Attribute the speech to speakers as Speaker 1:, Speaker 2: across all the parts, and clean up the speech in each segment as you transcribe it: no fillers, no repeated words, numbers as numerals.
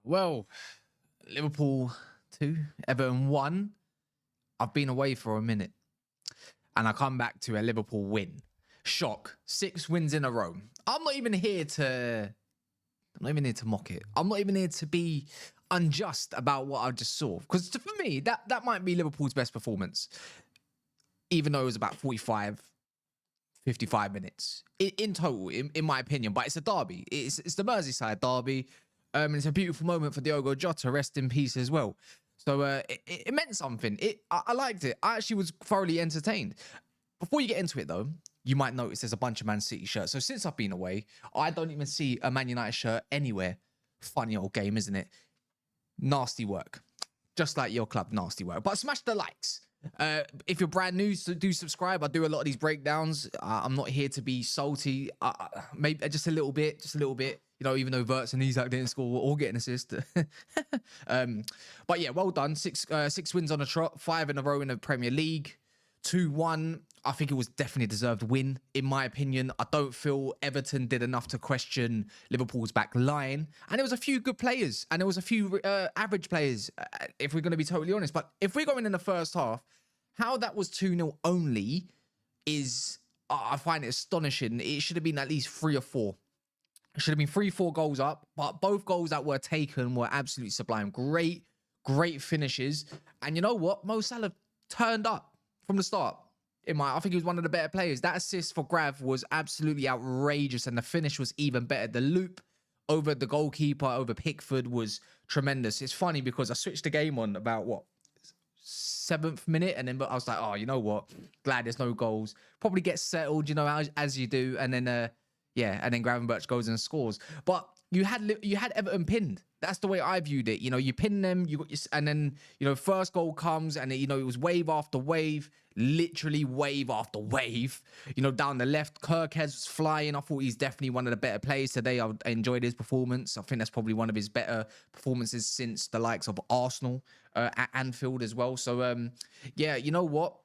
Speaker 1: Well, Liverpool 2, Everton 1. I've been away for a minute and I come back to a Liverpool win. Shock. 6 wins in a row. I'm not even here to mock it. I'm not even here to be unjust about what I just saw. Because for me, that might be Liverpool's best performance. Even though it was about 55 minutes in total, in my opinion. But it's a derby. It's the Merseyside derby. And it's a beautiful moment for Diogo Jota. Rest in peace as well. So it meant something. I liked it. I actually was thoroughly entertained. Before you get into it, though, you might notice there's a bunch of Man City shirts. So since I've been away, I don't even see a Man United shirt anywhere. Funny old game, isn't it? Nasty work. Just like your club, nasty work. But smash the likes. If you're brand new, so do subscribe. I do a lot of these breakdowns. I'm not here to be salty. Maybe just a little bit. You know, even though Verts and Isak didn't score or get an assist. But yeah, well done. Six wins on a trot. 5 in a row in the Premier League. 2-1. I think it was definitely a deserved win, in my opinion. I don't feel Everton did enough to question Liverpool's back line. And there was a few good players. And there was a few average players, if we're going to be totally honest. But if we're going in the first half, how that was 2-0 only is, I find it astonishing. It should have been at least 3 or 4. It should have been 3-4 goals up. But both goals that were taken were absolutely sublime. Great finishes. And you know what? Mo Salah turned up from the start. I think he was one of the better players. That assist for Grav was absolutely outrageous, and the finish was even better. The loop over the goalkeeper, over Pickford, was tremendous. It's funny because I switched the game on about, 7th minute, and then I was like, oh, you know what? Glad there's no goals. Probably get settled, you know, as you do, and then, and then Gravenberch goes and scores. But you had Everton pinned. That's the way I viewed it. You know, you pin them, and then, you know, first goal comes, and it was wave after wave, literally wave after wave. You know, down the left, Kirkez was flying. I thought he's definitely one of the better players today. I enjoyed his performance. I think that's probably one of his better performances since the likes of Arsenal at Anfield as well. So, yeah, you know what?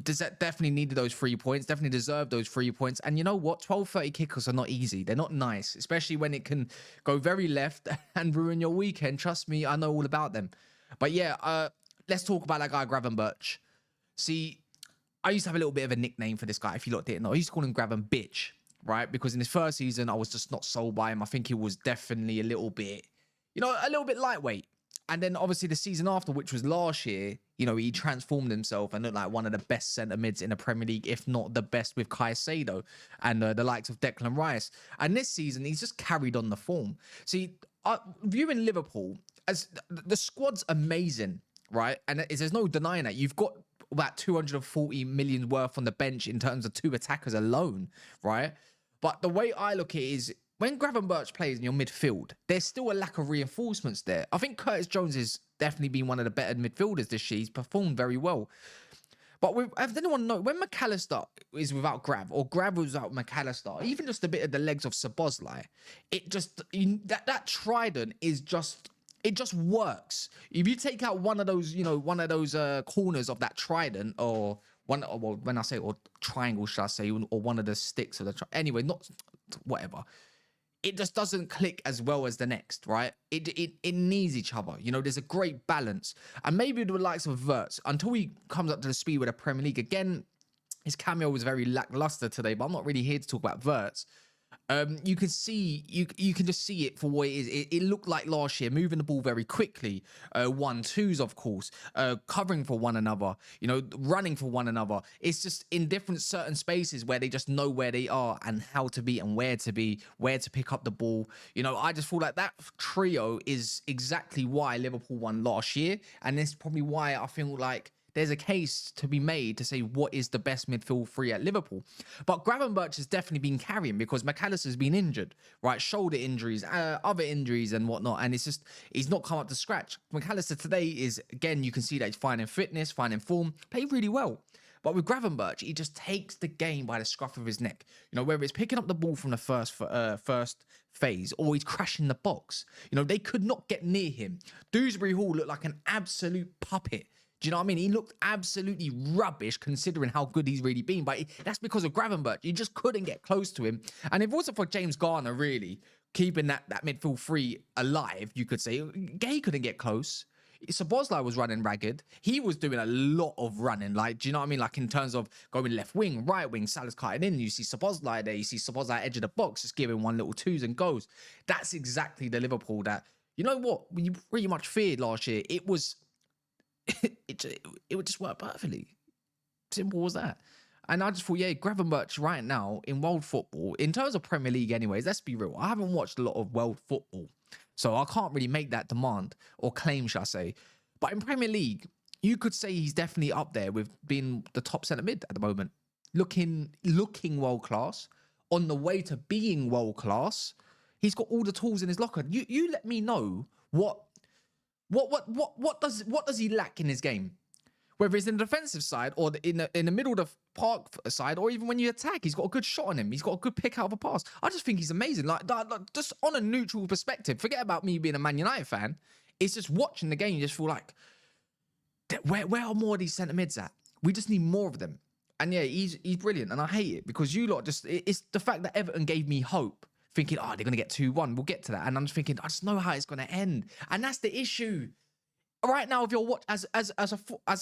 Speaker 1: Definitely needed those 3 points, definitely deserved those 3 points. And you know what? 12:30 kickers are not easy. They're not nice, especially when it can go very left and ruin your weekend. Trust me, I know all about them. But yeah, let's talk about that guy, Gravenberch. See, I used to have a little bit of a nickname for this guy, if you lot didn't know. I used to call him Gravenberch, right? Because in his first season, I was just not sold by him. I think he was definitely a little bit lightweight. And then obviously the season after, which was last year, you know, he transformed himself and looked like one of the best centre mids in the Premier League, if not the best, with Caicedo and the likes of Declan Rice. And this season, he's just carried on the form. See, viewing Liverpool, as the squad's amazing, right? And there's no denying that. You've got about 240 million worth on the bench in terms of 2 attackers alone, right? But the way I look at it is, when Gravenberch plays in your midfield, there's still a lack of reinforcements there. I think Curtis Jones has definitely been one of the better midfielders this year. He's performed very well. But does anyone know, when McAllister is without Grav, or Grav was without McAllister, even just a bit of the legs of Szoboszlai, that trident is just, it just works. If you take out one of those, corners of that trident, or triangle, should I say, or one of the sticks of the anyway, not whatever. It just doesn't click as well as the next, right? It needs each other. You know, there's a great balance. And maybe the likes of Verts, until he comes up to the speed with the Premier League, again, his cameo was very lackluster today, but I'm not really here to talk about Verts. You can just see it for what it is. It looked like last year, moving the ball very quickly, 1-2s, of course, covering for one another, you know, running for one another. It's just in different certain spaces where they just know where they are and how to be and where to pick up the ball. You know, I just feel like that trio is exactly why Liverpool won last year, and it's probably why I feel like there's a case to be made to say what is the best midfield 3 at Liverpool. But Gravenberch has definitely been carrying because McAllister's been injured, right? Shoulder injuries, other injuries and whatnot. And it's just, he's not come up to scratch. McAllister today is, again, you can see that he's finding fitness, finding form, played really well. But with Gravenberch, he just takes the game by the scruff of his neck. You know, whether it's picking up the ball from the first phase or he's crashing the box. You know, they could not get near him. Dewsbury Hall looked like an absolute puppet. Do you know what I mean? He looked absolutely rubbish considering how good he's really been. But that's because of Gravenberch. You just couldn't get close to him. And if it wasn't for James Garner, really, keeping that midfield three alive, you could say. Gay couldn't get close. Szoboszlai was running ragged. He was doing a lot of running. Like, do you know what I mean? Like, in terms of going left wing, right wing, Salah's cutting in. You see Szoboszlai there. You see Szoboszlai edge of the box, just giving one little twos and goes. That's exactly the Liverpool that, you know what, we pretty much feared last year. It was, it would just work perfectly. Simple as that. And I just thought, yeah, Gravenberch right now in world football, in terms of Premier League anyways, let's be real. I haven't watched a lot of world football, so I can't really make that demand or claim, shall I say. But in Premier League, you could say he's definitely up there with being the top centre mid at the moment. Looking world class, on the way to being world class. He's got all the tools in his locker. You let me know what does he lack in his game? Whether it's in the defensive side or in the middle of the park side, or even when you attack, he's got a good shot on him. He's got a good pick out of a pass. I just think he's amazing. Like just on a neutral perspective, forget about me being a Man United fan. It's just watching the game. You just feel like, where are more of these centre mids at? We just need more of them. And yeah, he's brilliant. And I hate it because you lot just, it's the fact that Everton gave me hope, thinking, oh, they're going to get 2-1. We'll get to that. And I'm just thinking, I just know how it's going to end. And that's the issue. Right now, if you're as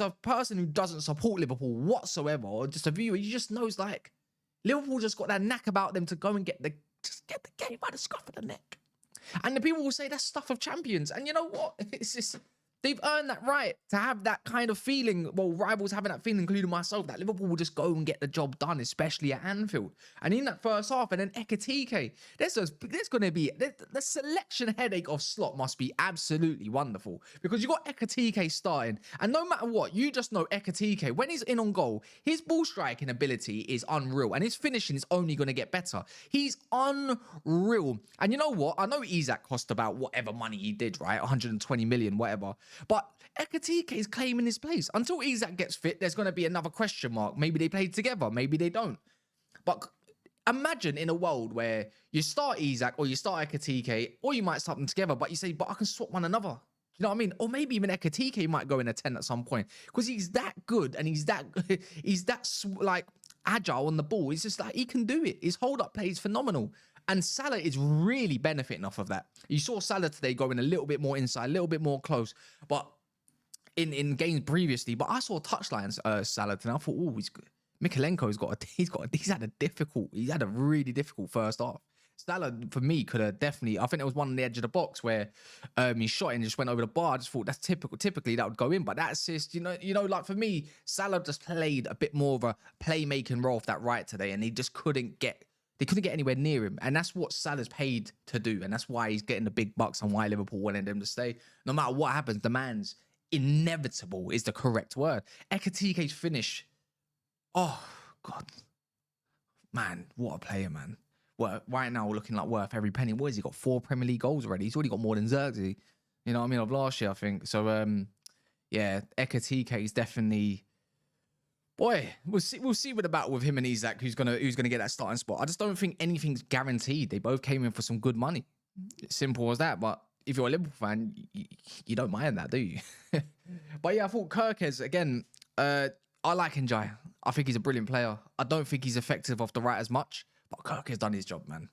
Speaker 1: a person who doesn't support Liverpool whatsoever, or just a viewer, you just knows like Liverpool just got that knack about them to go and get the game by the scruff of the neck. And the people will say that's stuff of champions. And you know what? It's just, they've earned that right to have that kind of feeling. Well, rivals having that feeling, including myself, that Liverpool will just go and get the job done, especially at Anfield. And in that first half, and then Ekitike, there's going to be, the selection headache of slot must be absolutely wonderful, because you got Ekitike starting, and no matter what, you just know Ekitike, when he's in on goal, his ball striking ability is unreal, and his finishing is only going to get better. He's unreal. And you know what? I know Isak cost about whatever money he did, right? 120 million, whatever. But Ekitike is claiming his place. Until Isak gets fit, there's going to be another question mark. Maybe they play together. Maybe they don't. But imagine in a world where you start Isak or you start Ekitike, or you might start them together, but you say, but I can swap one another. You know what I mean? Or maybe even Ekitike might go in a 10 at some point, because he's that good and he's that like agile on the ball. He's just like, he can do it. His hold-up play is phenomenal. And Salah is really benefiting off of that. You saw Salah today going a little bit more inside, a little bit more close. But in games previously, but I saw touchlines Salah today. I thought, oh, he's good. Mikalenko's he's had a really difficult first half. Salah, for me, could have definitely, I think there was one on the edge of the box where he shot and just went over the bar. I just thought that's typical. Typically that would go in, but that assist, you know, like for me, Salah just played a bit more of a playmaking role off that right today, and he just couldn't get anywhere near him. And that's what Salah's paid to do. And that's why he's getting the big bucks and why Liverpool wanted him to stay. No matter what happens, the man's inevitable is the correct word. Ekitike's finish. Oh, God. Man, what a player, man. Well, right now, we're looking like worth every penny. What has he got? 4 Premier League goals already. He's already got more than Xerxes. You know what I mean? Of last year, I think. So, yeah, Ekitike is definitely... Boy, we'll see with the battle with him and Isak, who's gonna get that starting spot. I just don't think anything's guaranteed. They both came in for some good money. Simple as that. But if you're a Liverpool fan, you don't mind that, do you? But yeah, I thought Kerkez, again, I like Njai. I think he's a brilliant player. I don't think he's effective off the right as much, but Kerkez done his job, man.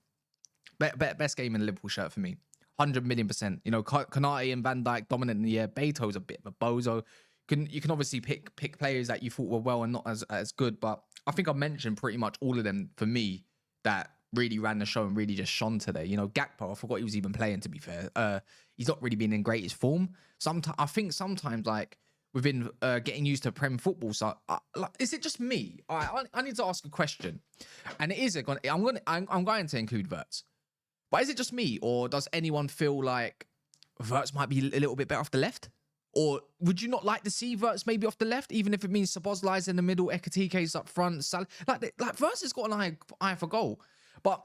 Speaker 1: Best game in the Liverpool shirt for me. 100 million%. You know, Konate and Van Dijk dominant in the air. Beto's a bit of a bozo. You can obviously pick players that you thought were well and not as good, but I think I mentioned pretty much all of them for me that really ran the show and really just shone today. You know, Gakpo, I forgot he was even playing, to be fair. He's not really been in greatest form. I think sometimes, like, within getting used to Prem football, so is it just me? I need to ask a question, and it is I'm going to include Wirtz, but is it just me, or does anyone feel like Wirtz might be a little bit better off the left? Or would you not like to see Wirtz maybe off the left, even if it means Szoboszlai's in the middle, Ekitike's up front, like Wirtz has got an eye for goal, but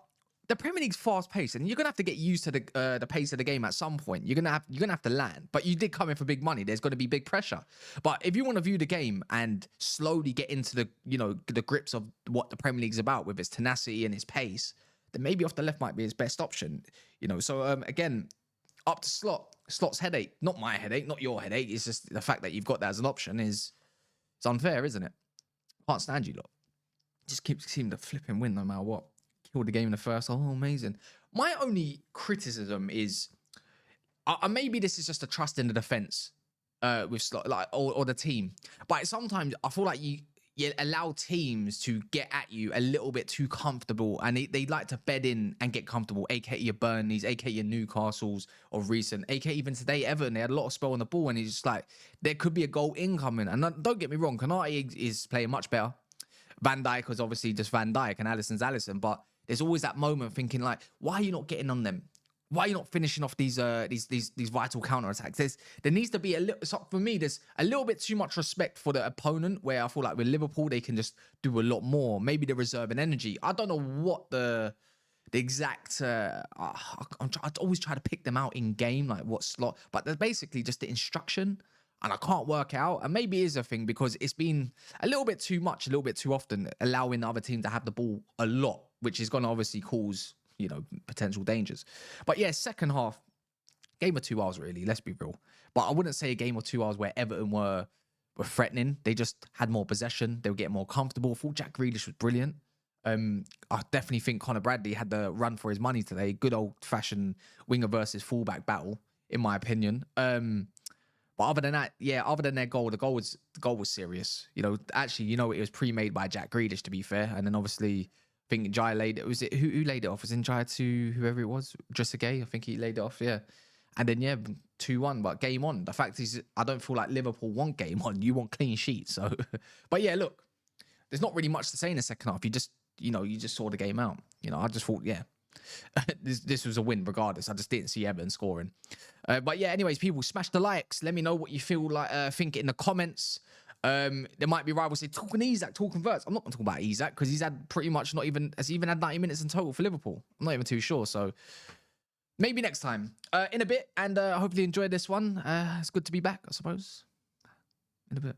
Speaker 1: the Premier League's fast paced, and you're gonna have to get used to the pace of the game at some point. You're gonna have to land, but you did come in for big money. There's gonna be big pressure. But if you want to view the game and slowly get into the grips of what the Premier League's about with its tenacity and its pace, then maybe off the left might be his best option. You know, so again, up to Slot's headache, not my headache, not your headache. It's just the fact that you've got that as an option it's unfair, isn't it? Can't stand you lot. Just seem to flip and win no matter what. Killed the game in the first. Oh, amazing. My only criticism is maybe this is just a trust in the defense with like or the team, but sometimes I feel like you allow teams to get at you a little bit too comfortable, and they like to bed in and get comfortable, aka your Burnleys, aka your Newcastles of recent, aka even today Everton. They had a lot of spell on the ball, and it's just like there could be a goal incoming. And don't get me wrong, Konate is playing much better. Van Dijk was obviously just Van Dijk, and Alisson's Alisson, but there's always that moment thinking like, why are you not getting on them? Why are you not finishing off these vital counter attacks? There needs to be a little. So for me, there's a little bit too much respect for the opponent. Where I feel like with Liverpool, they can just do a lot more. Maybe they're reserving energy. I don't know what the exact. I'd always try to pick them out in game, like what slot. But they're basically just the instruction, and I can't work out. And maybe it is a thing because it's been a little bit too much, a little bit too often, allowing the other team to have the ball a lot, which is going to obviously cause, you know, potential dangers. But yeah, second half, game of 2 hours really, let's be real. But I wouldn't say a game of 2 hours where Everton were threatening. They just had more possession. They were getting more comfortable. I thought Jack Grealish was brilliant. I definitely think Conor Bradley had the run for his money today. Good old-fashioned winger versus fullback battle, in my opinion. But other than that, yeah, other than their goal, the goal was serious. You know, actually, you know, it was pre-made by Jack Grealish, to be fair. And then obviously, I think Jai laid it. Was it who laid it off? Was it Jai to whoever it was? Gay, I think he laid it off. Yeah, and then yeah, 2-1. But game on. The fact is, I don't feel like Liverpool want game on. You want clean sheets. So, but yeah, look, there's not really much to say in the second half. You just saw the game out. You know, I just thought, yeah, this was a win regardless. I just didn't see Everton scoring. But yeah, anyways, people, smash the likes. Let me know what you feel like. Think in the comments. There might be rivals say talking Isak, talking Verts. I'm not going to talk about Isak because he's had pretty much has he even had 90 minutes in total for Liverpool. I'm not even too sure. So maybe next time in a bit. And hopefully enjoy this one. It's good to be back, I suppose. In a bit.